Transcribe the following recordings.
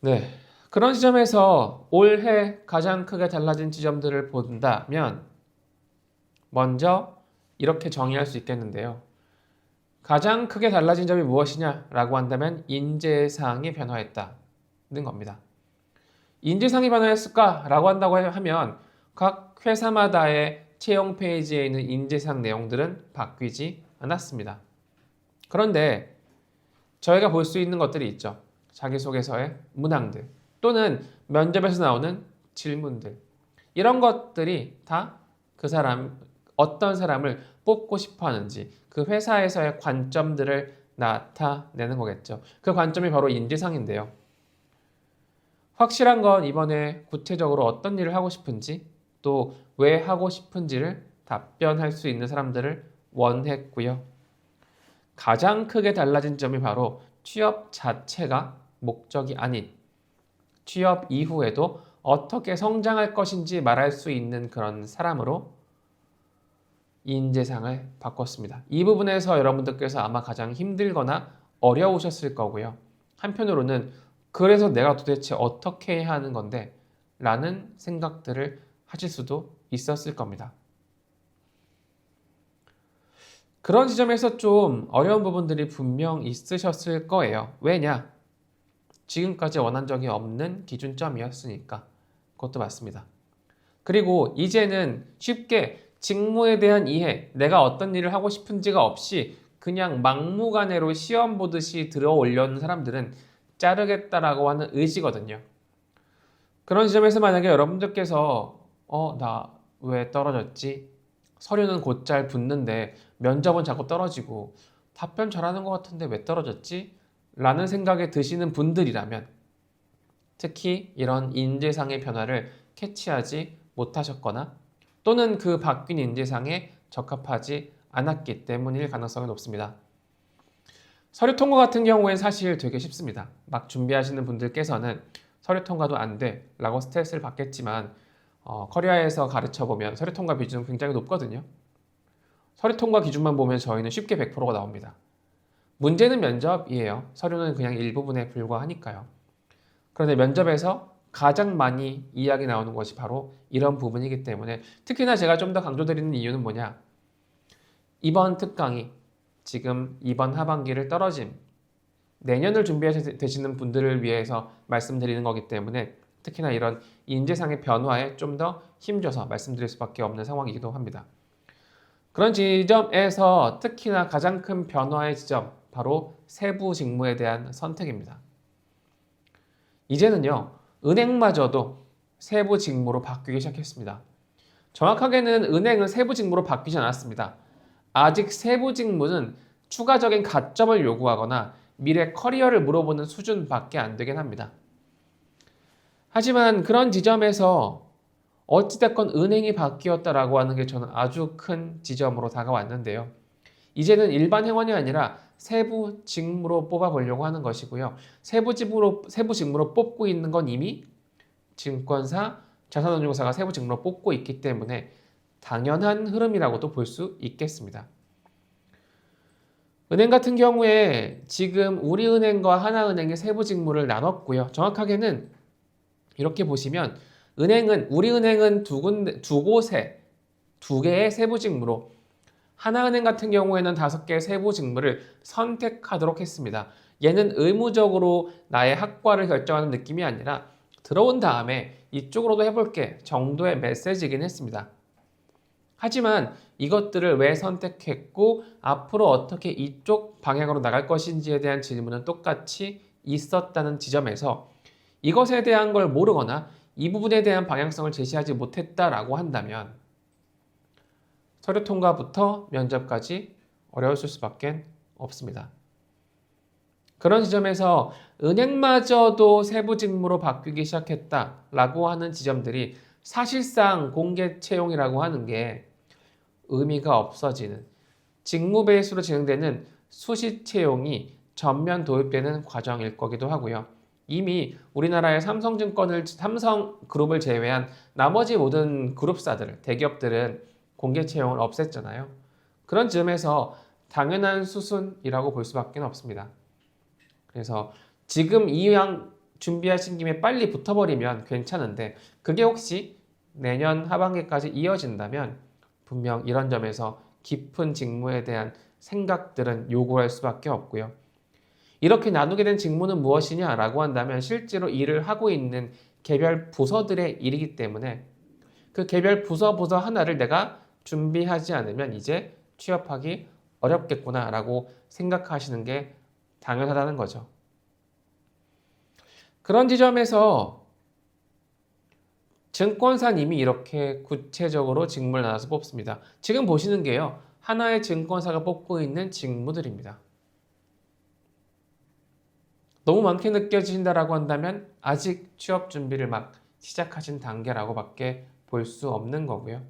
네. 그런 지점에서 올해 가장 크게 달라진 지점들을 본다면 먼저 이렇게 정의할 수 있겠는데요. 가장 크게 달라진 점이 무엇이냐라고 한다면 인재상이 변화했다는 겁니다. 인재상이 변화했을까라고 한다고 하면 각 회사마다의 채용 페이지에 있는 인재상 내용들은 바뀌지 않았습니다. 그런데 저희가 볼 수 있는 것들이 있죠. 자기소개서의 문항들 또는 면접에서 나오는 질문들 이런 것들이 다 그 사람 어떤 사람을 뽑고 싶어 하는지 그 회사에서의 관점들을 나타내는 거겠죠. 그 관점이 바로 인재상인데요. 확실한 건 이번에 구체적으로 어떤 일을 하고 싶은지 또 왜 하고 싶은지를 답변할 수 있는 사람들을 원했고요. 가장 크게 달라진 점이 바로 취업 자체가 목적이 아닌 취업 이후에도 어떻게 성장할 것인지 말할 수 있는 그런 사람으로 인재상을 바꿨습니다. 이 부분에서 여러분들께서 아마 가장 힘들거나 어려우셨을 거고요. 한편으로는 그래서 내가 도대체 어떻게 해야 하는 건데? 라는 생각들을 하실 수도 있었을 겁니다. 그런 지점에서 좀 어려운 부분들이 분명 있으셨을 거예요. 왜냐? 지금까지 원한 적이 없는 기준점이었으니까. 그것도 맞습니다. 그리고 이제는 쉽게 직무에 대한 이해, 내가 어떤 일을 하고 싶은지가 없이 그냥 막무가내로 시험 보듯이 들어 올려는 사람들은 자르겠다라고 하는 의지거든요. 그런 지점에서 만약에 여러분들께서 나 왜 떨어졌지? 서류는 곧잘 붙는데 면접은 자꾸 떨어지고 답변 잘하는 것 같은데 왜 떨어졌지? 라는 생각에 드시는 분들이라면 특히 이런 인재상의 변화를 캐치하지 못하셨거나 또는 그 바뀐 인재상에 적합하지 않았기 때문일 가능성이 높습니다. 서류 통과 같은 경우엔 사실 되게 쉽습니다. 막 준비하시는 분들께서는 서류 통과도 안 돼 라고 스트레스를 받겠지만 커리어에서 가르쳐보면 서류 통과 비중은 굉장히 높거든요. 서류 통과 기준만 보면 저희는 쉽게 100%가 나옵니다. 문제는 면접이에요. 서류는 그냥 일부분에 불과하니까요. 그런데 면접에서 가장 많이 이야기 나오는 것이 바로 이런 부분이기 때문에 특히나 제가 좀 더 강조드리는 이유는 뭐냐? 이번 특강이 지금 이번 하반기를 떨어짐, 내년을 준비하시는 분들을 위해서 말씀드리는 거기 때문에 특히나 이런 인재상의 변화에 좀 더 힘줘서 말씀드릴 수밖에 없는 상황이기도 합니다. 그런 지점에서 특히나 가장 큰 변화의 지점, 바로 세부 직무에 대한 선택입니다. 이제는요, 은행마저도 세부 직무로 바뀌기 시작했습니다. 정확하게는 은행은 세부 직무로 바뀌지 않았습니다. 아직 세부 직무는 추가적인 가점을 요구하거나 미래 커리어를 물어보는 수준밖에 안 되긴 합니다. 하지만 그런 지점에서 어찌됐건 은행이 바뀌었다라고 하는 게 저는 아주 큰 지점으로 다가왔는데요. 이제는 일반 회원이 아니라 세부 직무로 뽑아보려고 하는 것이고요. 세부 직무로 뽑고 있는 건 이미 증권사, 자산운용사가 세부 직무로 뽑고 있기 때문에 당연한 흐름이라고도 볼 수 있겠습니다. 은행 같은 경우에 지금 우리은행과 하나은행의 세부 직무를 나눴고요. 정확하게는 이렇게 보시면 우리은행은 두 곳에 두 개의 세부 직무로 하나은행 같은 경우에는 5개의 세부 직무를 선택하도록 했습니다. 얘는 의무적으로 나의 학과를 결정하는 느낌이 아니라 들어온 다음에 이쪽으로도 해볼게 정도의 메시지이긴 했습니다. 하지만 이것들을 왜 선택했고 앞으로 어떻게 이쪽 방향으로 나갈 것인지에 대한 질문은 똑같이 있었다는 지점에서 이것에 대한 걸 모르거나 이 부분에 대한 방향성을 제시하지 못했다라고 한다면 서류 통과부터 면접까지 어려웠을 수밖에 없습니다. 그런 지점에서 은행마저도 세부 직무로 바뀌기 시작했다라고 하는 지점들이 사실상 공개 채용이라고 하는 게 의미가 없어지는 직무 베이스로 진행되는 수시 채용이 전면 도입되는 과정일 거기도 하고요. 이미 우리나라의 삼성그룹을 제외한 나머지 모든 그룹사들, 대기업들은 공개 채용을 없앴잖아요. 그런 점에서 당연한 수순이라고 볼 수밖에 없습니다. 그래서 지금 이왕 준비하신 김에 빨리 붙어버리면 괜찮은데 그게 혹시 내년 하반기까지 이어진다면 분명 이런 점에서 깊은 직무에 대한 생각들은 요구할 수밖에 없고요. 이렇게 나누게 된 직무는 무엇이냐라고 한다면 실제로 일을 하고 있는 개별 부서들의 일이기 때문에 그 개별 부서 하나를 내가 준비하지 않으면 이제 취업하기 어렵겠구나라고 생각하시는 게 당연하다는 거죠. 그런 지점에서 증권사님이 이렇게 구체적으로 직무를 나눠서 뽑습니다. 지금 보시는 게요. 하나의 증권사가 뽑고 있는 직무들입니다. 너무 많게 느껴지신다라고 한다면 아직 취업 준비를 막 시작하신 단계라고 밖에 볼 수 없는 거고요.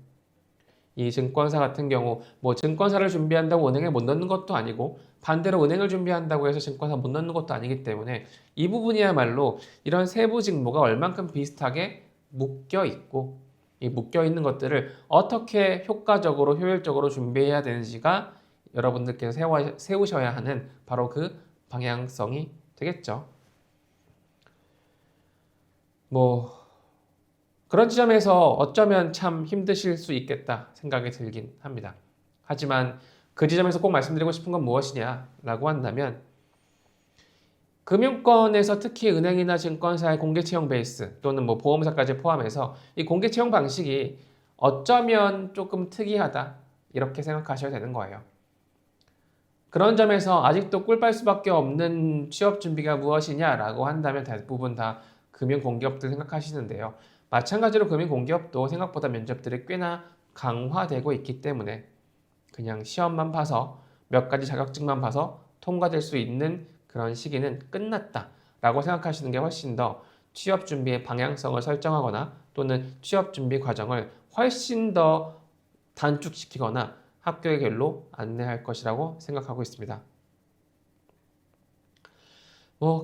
이 증권사 같은 경우 뭐 증권사를 준비한다고 은행에 못 넣는 것도 아니고 반대로 은행을 준비한다고 해서 증권사 못 넣는 것도 아니기 때문에 이 부분이야말로 이런 세부 직무가 얼만큼 비슷하게 묶여 있고 이 묶여 있는 것들을 어떻게 효과적으로 효율적으로 준비해야 되는지가 여러분들께서 세우셔야 하는 바로 그 방향성이 되겠죠. 뭐 그런 지점에서 어쩌면 참 힘드실 수 있겠다 생각이 들긴 합니다. 하지만 그 지점에서 꼭 말씀드리고 싶은 건 무엇이냐라고 한다면 금융권에서 특히 은행이나 증권사의 공개 채용 베이스 또는 뭐 보험사까지 포함해서 이 공개 채용 방식이 어쩌면 조금 특이하다 이렇게 생각하셔야 되는 거예요. 그런 점에서 아직도 꿀빨 수밖에 없는 취업 준비가 무엇이냐라고 한다면 대부분 다 금융공기업들 생각하시는데요. 마찬가지로 금융공기업도 생각보다 면접들이 꽤나 강화되고 있기 때문에 그냥 시험만 봐서 몇 가지 자격증만 봐서 통과될 수 있는 그런 시기는 끝났다 라고 생각하시는 게 훨씬 더 취업 준비의 방향성을 설정하거나 또는 취업 준비 과정을 훨씬 더 단축시키거나 합격의 길로 안내할 것이라고 생각하고 있습니다.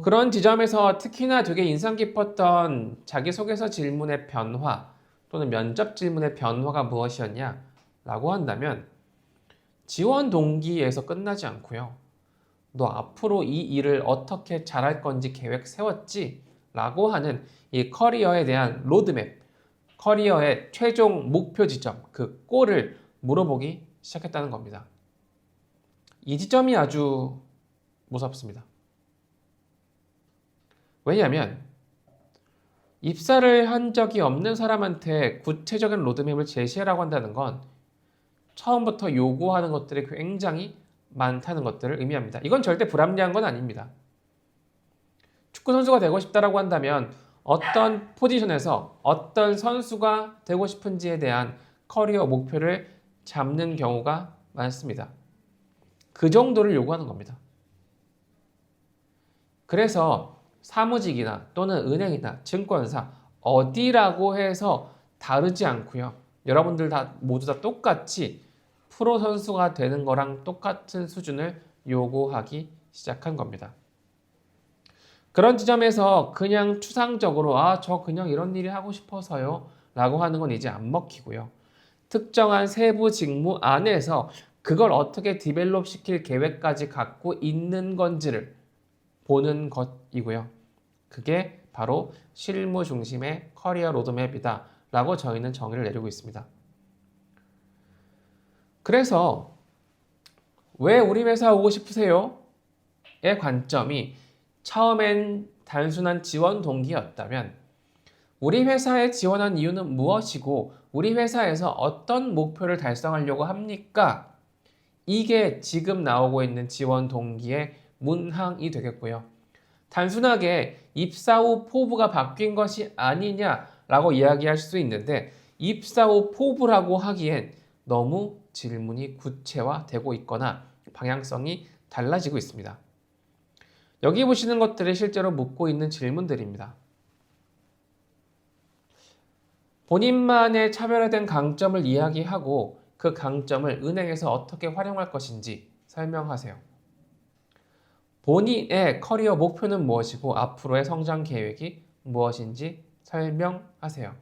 그런 지점에서 특히나 되게 인상 깊었던 자기소개서 질문의 변화 또는 면접 질문의 변화가 무엇이었냐 라고 한다면 지원 동기에서 끝나지 않고요. 너 앞으로 이 일을 어떻게 잘할 건지 계획 세웠지? 라고 하는 이 커리어에 대한 로드맵, 커리어의 최종 목표 지점, 그 골을 물어보기 시작했다는 겁니다. 이 지점이 아주 무섭습니다. 왜냐하면 입사를 한 적이 없는 사람한테 구체적인 로드맵을 제시하라고 한다는 건 처음부터 요구하는 것들이 굉장히 많다는 것들을 의미합니다. 이건 절대 불합리한 건 아닙니다. 축구 선수가 되고 싶다라고 한다면 어떤 포지션에서 어떤 선수가 되고 싶은지에 대한 커리어 목표를 잡는 경우가 많습니다. 그 정도를 요구하는 겁니다. 그래서 사무직이나 또는 은행이나 증권사 어디라고 해서 다르지 않고요. 여러분들 모두 다 똑같이 프로 선수가 되는 거랑 똑같은 수준을 요구하기 시작한 겁니다. 그런 지점에서 그냥 추상적으로 저 그냥 이런 일이 하고 싶어서요 라고 하는 건 이제 안 먹히고요. 특정한 세부 직무 안에서 그걸 어떻게 디벨롭 시킬 계획까지 갖고 있는 건지를 보는 것이고요. 그게 바로 실무 중심의 커리어 로드맵이다 라고 저희는 정의를 내리고 있습니다. 그래서 왜 우리 회사 오고 싶으세요? 의 관점이 처음엔 단순한 지원 동기였다면 우리 회사에 지원한 이유는 무엇이고 우리 회사에서 어떤 목표를 달성하려고 합니까? 이게 지금 나오고 있는 지원 동기의 문항이 되겠고요. 단순하게 입사 후 포부가 바뀐 것이 아니냐라고 이야기할 수 있는데 입사 후 포부라고 하기엔 너무 질문이 구체화되고 있거나 방향성이 달라지고 있습니다. 여기 보시는 것들이 실제로 묻고 있는 질문들입니다. 본인만의 차별화된 강점을 이야기하고 그 강점을 은행에서 어떻게 활용할 것인지 설명하세요. 본인의 커리어 목표는 무엇이고 앞으로의 성장 계획이 무엇인지 설명하세요.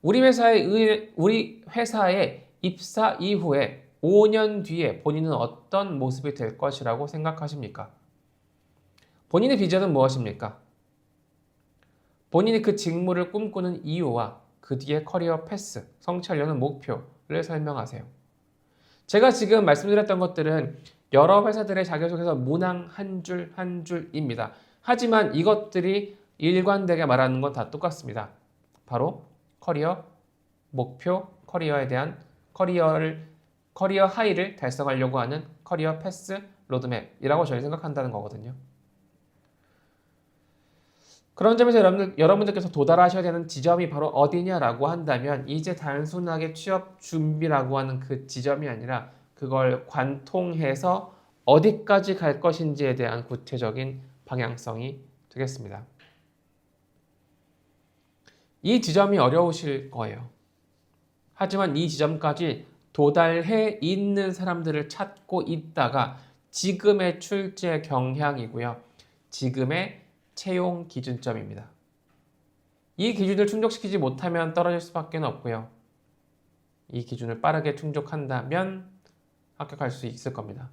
우리 회사의 입사 이후에 5년 뒤에 본인은 어떤 모습이 될 것이라고 생각하십니까? 본인의 비전은 무엇입니까? 본인이 그 직무를 꿈꾸는 이유와 그 뒤에 커리어 패스, 성취하려는 목표를 설명하세요. 제가 지금 말씀드렸던 것들은 여러 회사들의 자기소개서 문항 한 줄 한 줄입니다. 하지만 이것들이 일관되게 말하는 건 다 똑같습니다. 바로 커리어 목표, 커리어에 대한 커리어 하이를 달성하려고 하는 커리어 패스 로드맵이라고 저는 생각한다는 거거든요. 그런 점에서 여러분들께서 도달하셔야 되는 지점이 바로 어디냐라고 한다면 이제 단순하게 취업 준비라고 하는 그 지점이 아니라 그걸 관통해서 어디까지 갈 것인지에 대한 구체적인 방향성이 되겠습니다. 이 지점이 어려우실 거예요. 하지만 이 지점까지 도달해 있는 사람들을 찾고 있다가 지금의 출제 경향이고요. 지금의 채용 기준점입니다. 이 기준을 충족시키지 못하면 떨어질 수밖에 없고요. 이 기준을 빠르게 충족한다면 합격할 수 있을 겁니다.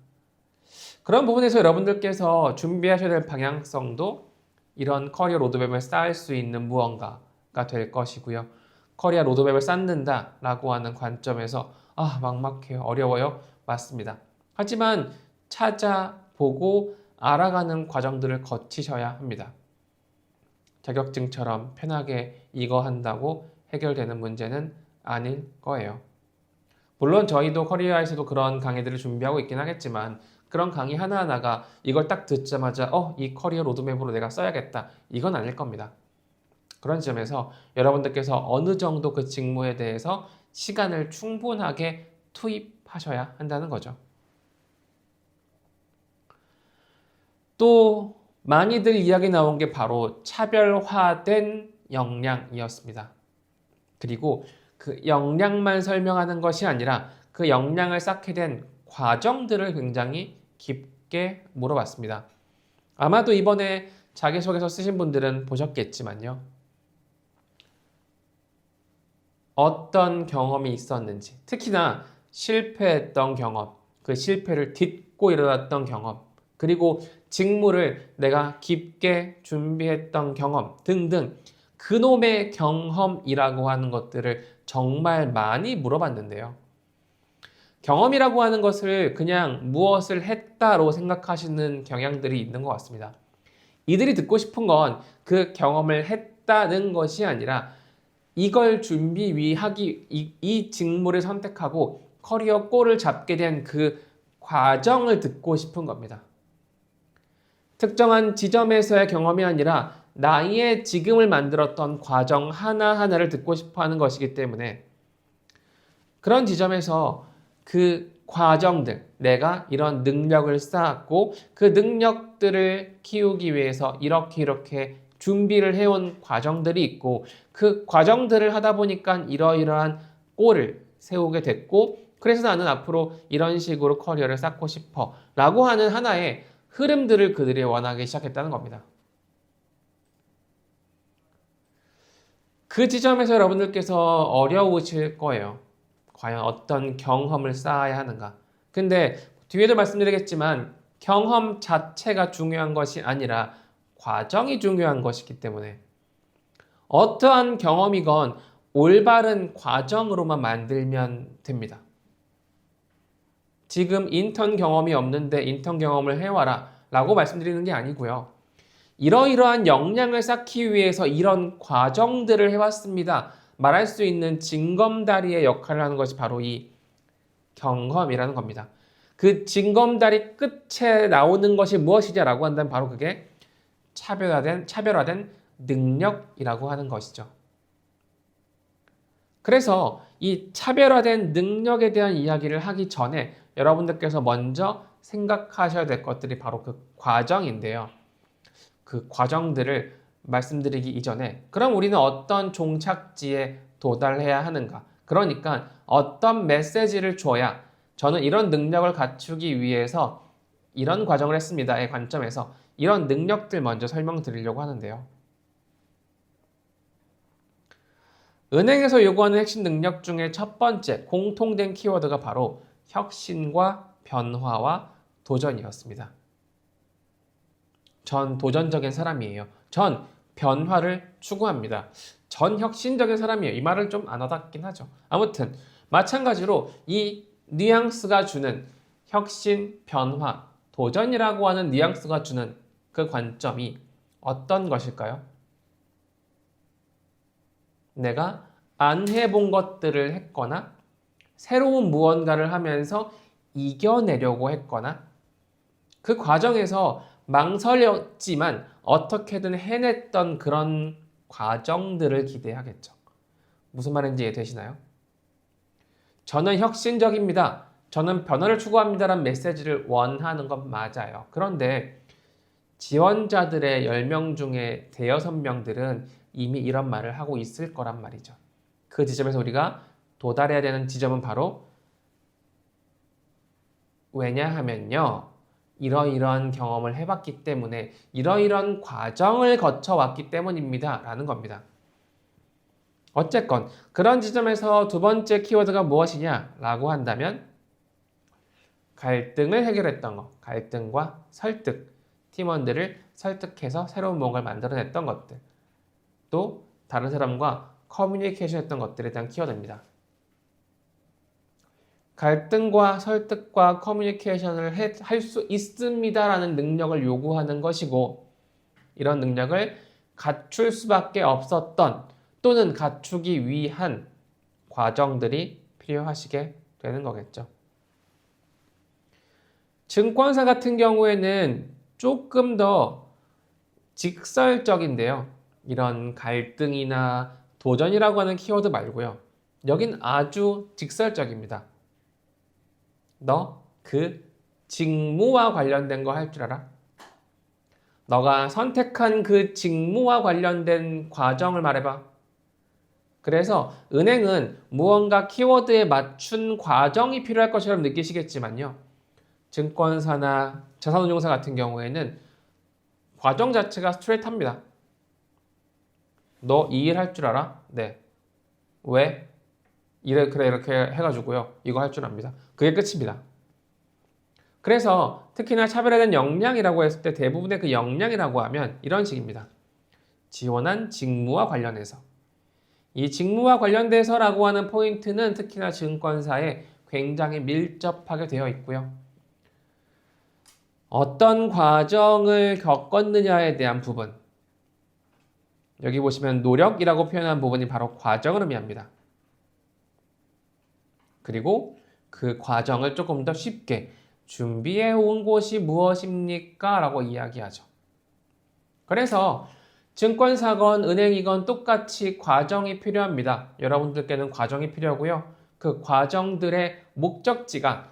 그런 부분에서 여러분들께서 준비하셔야 될 방향성도 이런 커리어 로드맵을 쌓을 수 있는 무언가가 될 것이고요. 커리어 로드맵을 쌓는다라고 하는 관점에서 막막해요, 어려워요. 맞습니다. 하지만 찾아보고 알아가는 과정들을 거치셔야 합니다. 자격증처럼 편하게 이거 한다고 해결되는 문제는 아닐 거예요. 물론 저희도 커리어에서도 그런 강의들을 준비하고 있긴 하겠지만 그런 강의 하나하나가 이걸 딱 듣자마자 이 커리어 로드맵으로 내가 써야겠다. 이건 아닐 겁니다. 그런 점에서 여러분들께서 어느 정도 그 직무에 대해서 시간을 충분하게 투입하셔야 한다는 거죠. 또 많이들 이야기 나온 게 바로 차별화된 역량이었습니다. 그리고 그 역량만 설명하는 것이 아니라 그 역량을 쌓게 된 과정들을 굉장히 깊게 물어봤습니다. 아마도 이번에 자기소개서 쓰신 분들은 보셨겠지만요. 어떤 경험이 있었는지, 특히나 실패했던 경험, 그 실패를 딛고 일어났던 경험, 그리고 직무를 내가 깊게 준비했던 경험 등등 그놈의 경험이라고 하는 것들을 정말 많이 물어봤는데요. 경험이라고 하는 것을 그냥 무엇을 했다로 생각하시는 경향들이 있는 것 같습니다. 이들이 듣고 싶은 건 그 경험을 했다는 것이 아니라 이걸 이 직무를 선택하고 커리어 골을 잡게 된 그 과정을 듣고 싶은 겁니다. 특정한 지점에서의 경험이 아니라 나의 지금을 만들었던 과정 하나하나를 듣고 싶어 하는 것이기 때문에 그런 지점에서 그 과정들, 내가 이런 능력을 쌓았고 그 능력들을 키우기 위해서 이렇게 준비를 해온 과정들이 있고 그 과정들을 하다 보니까 이러이러한 골을 세우게 됐고 그래서 나는 앞으로 이런 식으로 커리어를 쌓고 싶어 라고 하는 하나의 흐름들을 그들이 원하기 시작했다는 겁니다. 그 지점에서 여러분들께서 어려우실 거예요. 과연 어떤 경험을 쌓아야 하는가. 근데 뒤에도 말씀드리겠지만 경험 자체가 중요한 것이 아니라 과정이 중요한 것이기 때문에 어떠한 경험이건 올바른 과정으로만 만들면 됩니다. 지금 인턴 경험이 없는데 인턴 경험을 해와라 라고 말씀드리는 게 아니고요. 이러이러한 역량을 쌓기 위해서 이런 과정들을 해왔습니다. 말할 수 있는 징검다리의 역할을 하는 것이 바로 이 경험이라는 겁니다. 그 징검다리 끝에 나오는 것이 무엇이냐라고 한다면 바로 그게 차별화된 능력이라고 하는 것이죠. 그래서 이 차별화된 능력에 대한 이야기를 하기 전에 여러분들께서 먼저 생각하셔야 될 것들이 바로 그 과정인데요. 그 과정들을 말씀드리기 이전에 그럼 우리는 어떤 종착지에 도달해야 하는가? 그러니까 어떤 메시지를 줘야 저는 이런 능력을 갖추기 위해서 이런 과정을 했습니다의 관점에서 이런 능력들 먼저 설명드리려고 하는데요. 은행에서 요구하는 핵심 능력 중에 첫 번째 공통된 키워드가 바로 혁신과 변화와 도전이었습니다. 전 도전적인 사람이에요. 전 변화를 추구합니다. 전 혁신적인 사람이에요. 이 말을 좀 안 와닿긴 하죠. 아무튼 마찬가지로 이 뉘앙스가 주는 혁신, 변화, 도전이라고 하는 뉘앙스가 주는 그 관점이 어떤 것일까요? 내가 안 해본 것들을 했거나 새로운 무언가를 하면서 이겨내려고 했거나 그 과정에서 망설였지만 어떻게든 해냈던 그런 과정들을 기대하겠죠. 무슨 말인지 이해되시나요? 저는 혁신적입니다. 저는 변화를 추구합니다라는 메시지를 원하는 건 맞아요. 그런데 지원자들의 10명 중에 대여섯 명들은 이미 이런 말을 하고 있을 거란 말이죠. 그 지점에서 우리가 도달해야 되는 지점은 바로 왜냐하면요. 이러이러한 경험을 해봤기 때문에 이러이러한 과정을 거쳐왔기 때문입니다. 라는 겁니다. 어쨌건 그런 지점에서 두 번째 키워드가 무엇이냐 라고 한다면 갈등을 해결했던 것, 갈등과 설득, 팀원들을 설득해서 새로운 뭔가를 만들어냈던 것들, 또 다른 사람과 커뮤니케이션 했던 것들에 대한 키워드입니다. 갈등과 설득과 커뮤니케이션을 할 수 있습니다라는 능력을 요구하는 것이고 이런 능력을 갖출 수밖에 없었던 또는 갖추기 위한 과정들이 필요하시게 되는 거겠죠. 증권사 같은 경우에는 조금 더 직설적인데요. 이런 갈등이나 도전이라고 하는 키워드 말고요. 여긴 아주 직설적입니다. 너 그 직무와 관련된 거 할 줄 알아? 너가 선택한 그 직무와 관련된 과정을 말해봐. 그래서 은행은 무언가 키워드에 맞춘 과정이 필요할 것처럼 느끼시겠지만요. 증권사나 자산운용사 같은 경우에는 과정 자체가 스트레이트합니다. 너 이 일 할 줄 알아? 네. 왜? 그래 이렇게 해가지고요. 이거 할 줄 압니다. 그게 끝입니다. 그래서 특히나 차별화된 역량이라고 했을 때 대부분의 그 역량이라고 하면 이런 식입니다. 지원한 직무와 관련해서. 이 직무와 관련돼서라고 하는 포인트는 특히나 증권사에 굉장히 밀접하게 되어 있고요. 어떤 과정을 겪었느냐에 대한 부분. 여기 보시면 노력이라고 표현한 부분이 바로 과정을 의미합니다. 그리고 그 과정을 조금 더 쉽게 준비해 온 곳이 무엇입니까? 라고 이야기하죠. 그래서 증권사건, 은행이건 똑같이 과정이 필요합니다. 여러분들께는 과정이 필요하고요. 그 과정들의 목적지가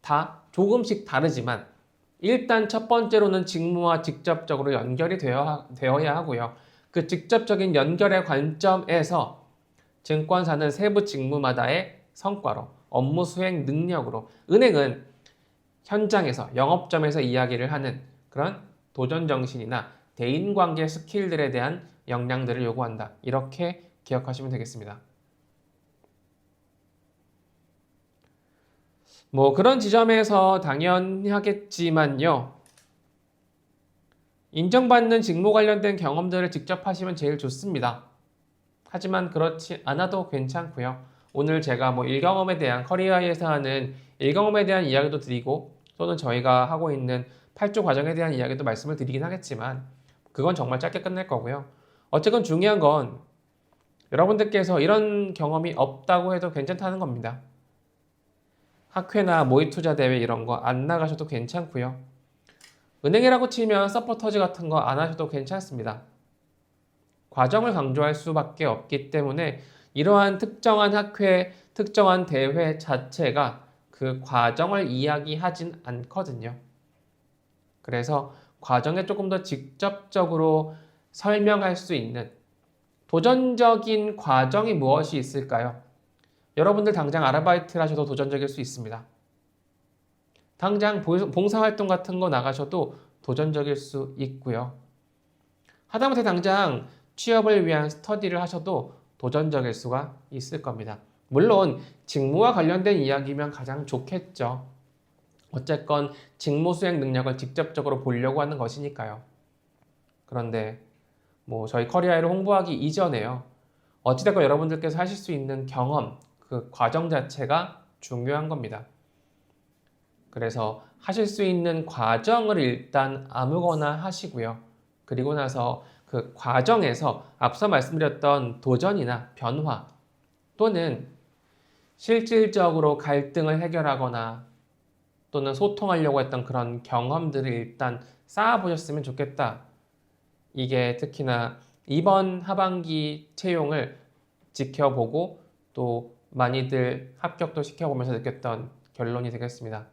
다 조금씩 다르지만 일단 첫 번째로는 직무와 직접적으로 연결이 되어야 하고요. 그 직접적인 연결의 관점에서 증권사는 세부 직무마다의 성과로, 업무 수행 능력으로, 은행은 현장에서, 영업점에서 이야기를 하는 그런 도전 정신이나 대인관계 스킬들에 대한 역량들을 요구한다. 이렇게 기억하시면 되겠습니다. 그런 지점에서 당연하겠지만요. 인정받는 직무 관련된 경험들을 직접 하시면 제일 좋습니다. 하지만 그렇지 않아도 괜찮고요. 오늘 제가 일경험에 대한 커리어에서 하는 일경험에 대한 이야기도 드리고 또는 저희가 하고 있는 8조 과정에 대한 이야기도 말씀을 드리긴 하겠지만 그건 정말 짧게 끝낼 거고요. 어쨌건 중요한 건 여러분들께서 이런 경험이 없다고 해도 괜찮다는 겁니다. 학회나 모의투자대회 이런 거 안 나가셔도 괜찮고요. 은행이라고 치면 서포터즈 같은 거 안 하셔도 괜찮습니다. 과정을 강조할 수밖에 없기 때문에 이러한 특정한 학회, 특정한 대회 자체가 그 과정을 이야기하진 않거든요. 그래서 과정에 조금 더 직접적으로 설명할 수 있는 도전적인 과정이 무엇이 있을까요? 여러분들 당장 아르바이트를 하셔도 도전적일 수 있습니다. 당장 봉사활동 같은 거 나가셔도 도전적일 수 있고요. 하다못해 당장 취업을 위한 스터디를 하셔도 도전적일 수가 있을 겁니다. 물론 직무와 관련된 이야기면 가장 좋겠죠. 어쨌건 직무 수행 능력을 직접적으로 보려고 하는 것이니까요. 그런데 뭐 저희 커리어를 홍보하기 이전에요. 어찌됐건 여러분들께서 하실 수 있는 경험, 그 과정 자체가 중요한 겁니다. 그래서 하실 수 있는 과정을 일단 아무거나 하시고요. 그리고 나서 그 과정에서 앞서 말씀드렸던 도전이나 변화 또는 실질적으로 갈등을 해결하거나 또는 소통하려고 했던 그런 경험들을 일단 쌓아보셨으면 좋겠다. 이게 특히나 이번 하반기 채용을 지켜보고 또 많이들 합격도 시켜보면서 느꼈던 결론이 되겠습니다.